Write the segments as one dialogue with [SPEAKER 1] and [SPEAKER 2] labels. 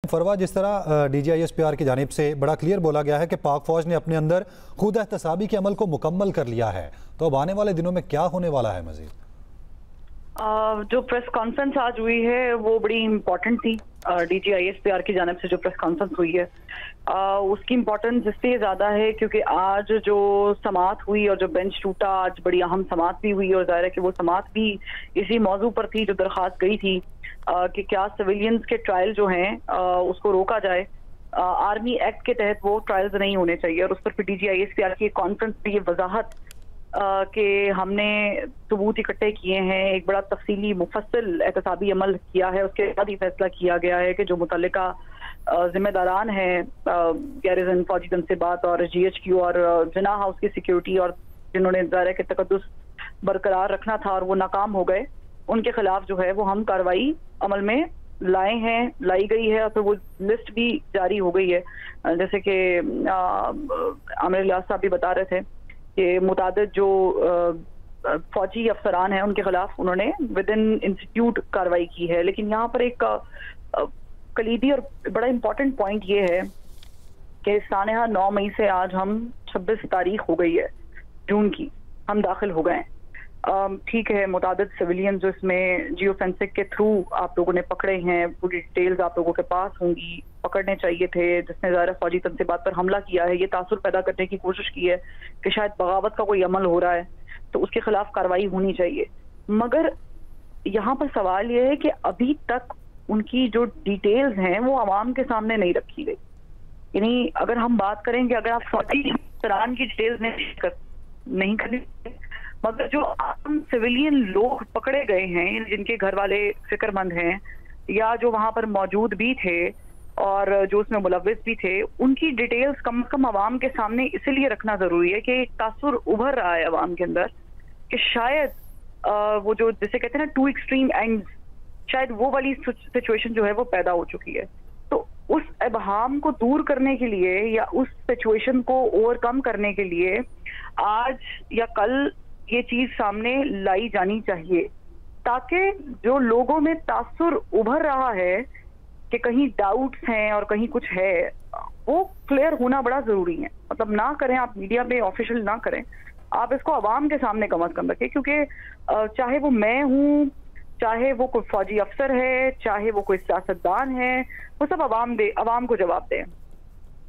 [SPEAKER 1] फरवा, जिस तरह DGISPR की जानिब से बड़ा क्लियर बोला गया है कि पाक फौज ने अपने अंदर खुद एहतसाबी के अमल को मुकम्मल कर लिया है, तो अब आने वाले दिनों में क्या होने वाला है मजीद?
[SPEAKER 2] जो प्रेस कॉन्फ्रेंस आज हुई है वो बड़ी इम्पोर्टेंट थी। DGISPR की जानिब से जो प्रेस कॉन्फ्रेंस हुई है उसकी इम्पोर्टेंस इसलिए ज़्यादा है क्योंकि आज जो समाअत हुई और जो बेंच टूटा, आज बड़ी अहम समाअत भी हुई और ज़ाहिर है कि वो समाअत भी इसी मौजू पर थी जो दरख्वास्त गई थी कि क्या सिविलियंस के ट्रायल जो हैं उसको रोका जाए। आर्मी एक्ट के तहत वो ट्रायल्स नहीं होने चाहिए और उस पर फिर DGISPR की कॉन्फ्रेंस में ये वजाहत कि हमने सबूत इकट्ठे किए हैं, एक बड़ा तफसीली मुफस्सिल एहतसाबी अमल किया है, उसके बाद ही फैसला किया गया है कि जो मुतल्लिका जिम्मेदारान हैं गैरिजन फौजी तनसीबात और GHQ और जिना हाउस की सिक्योरिटी और जिन्होंने ज़ाहिर के तकद्दुस बरकरार रखना था और वो नाकाम हो गए, उनके खिलाफ जो है वो हम कार्रवाई अमल में लाई गई है और फिर वो लिस्ट भी जारी हो गई है। जैसे कि आमिर इलियास साहब भी बता रहे थे कि मुतादिद जो फौजी अफसरान हैं उनके खिलाफ उन्होंने विद इन इंस्टीट्यूट कार्रवाई की है। लेकिन यहाँ पर एक कलीदी और बड़ा इम्पोर्टेंट पॉइंट ये है कि सानेहा 9 मई से आज हम 26 तारीख हो गई है जून की, हम दाखिल हो गए हैं। ठीक है, मुतादिद सिविलियन जो इसमें जियो फेंसिक के थ्रू आप लोगों ने पकड़े हैं, पूरी डिटेल्स आप लोगों के पास होंगी, पकड़ने चाहिए थे। जिसने ज़ाहिर फौजी तनसीबात पर हमला किया है, ये तासुर पैदा करने की कोशिश की है कि शायद बगावत का कोई अमल हो रहा है, तो उसके खिलाफ कार्रवाई होनी चाहिए। मगर यहाँ पर सवाल ये है कि अभी तक उनकी जो डिटेल्स हैं वो आवाम के सामने नहीं रखी गई। यानी अगर हम बात करेंगे, अगर आप फौजी अफसरान की डिटेल्स नहीं करनी, मगर जो आम सिविलियन लोग पकड़े गए हैं जिनके घर वाले फिक्रमंद हैं या जो वहां पर मौजूद भी थे और जो उसमें मुलव्विस भी थे, उनकी डिटेल्स कम से कम आवाम के सामने इसलिए रखना जरूरी है कि एक तासुर उभर रहा है आवाम के अंदर कि शायद वो जो जिसे कहते हैं ना 2 एक्सट्रीम एंड्स, शायद वो वाली सिचुएशन जो है वो पैदा हो चुकी है। तो उस इबहाम को दूर करने के लिए या उस सिचुएशन को ओवरकम करने के लिए आज या कल ये चीज सामने लाई जानी चाहिए, ताकि जो लोगों में तासुर उभर रहा है कि कहीं डाउट्स हैं और कहीं कुछ है, वो क्लियर होना बड़ा जरूरी है। मतलब ना करें आप मीडिया में ऑफिशियल ना करें, आप इसको आवाम के सामने कम अज कम रखें, क्योंकि चाहे वो मैं हूँ, चाहे वो कोई फौजी अफसर है, चाहे वो कोई सियासतदान है, वो सब आवाम को जवाब दें।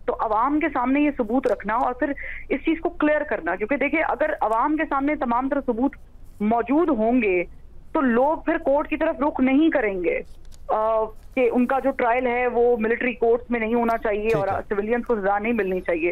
[SPEAKER 2] तो अवाम के सामने ये सबूत रखना और फिर इस चीज को क्लियर करना, क्योंकि देखिए अगर अवाम के सामने तमाम तरह सबूत मौजूद होंगे तो लोग फिर कोर्ट की तरफ रुख नहीं करेंगे कि उनका जो ट्रायल है वो मिलिट्री कोर्ट्स में नहीं होना चाहिए और सिविलियंस को सजा नहीं मिलनी चाहिए।